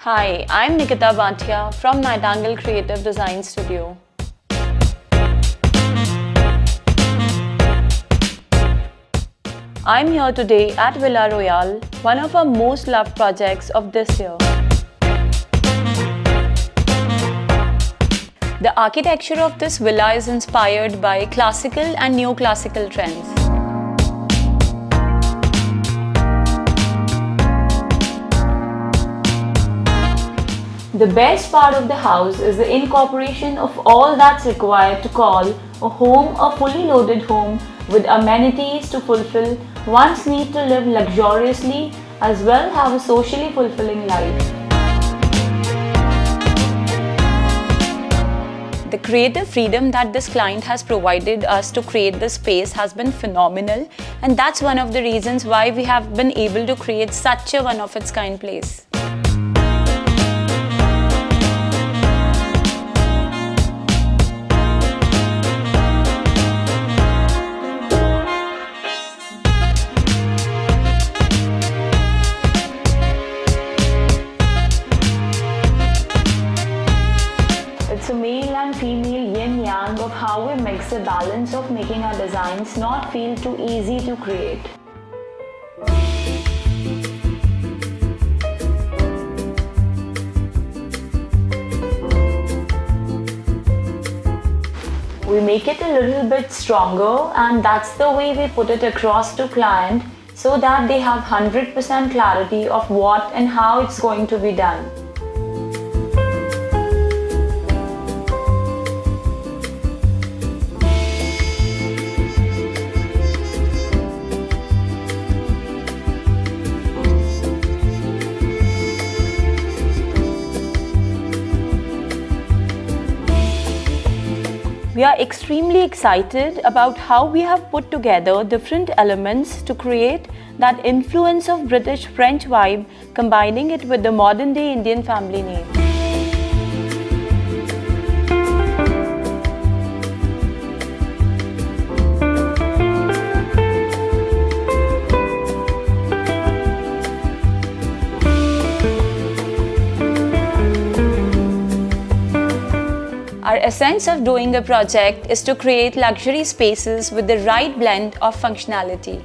Hi, I'm Nikita Bhatia from Nightingale Creative Design Studio. I'm here today at Villa Royale, one of our most loved projects of this year. The architecture of this villa is inspired by classical and neoclassical trends. The best part of the house is the incorporation of all that's required to call a home a fully loaded home with amenities to fulfill one's need to live luxuriously as well have a socially fulfilling life. The creative freedom that this client has provided us to create this space has been phenomenal, and that's one of the reasons why we have been able to create such a one-of-its-kind place. It's a male and female yin-yang of how we mix the balance of making our designs not feel too easy to create. We make it a little bit stronger, and that's the way we put it across to client so that they have 100% clarity of what and how it's going to be done. We are extremely excited about how we have put together different elements to create that influence of British French vibe, combining it with the modern day Indian family name. Our essence of doing a project is to create luxury spaces with the right blend of functionality.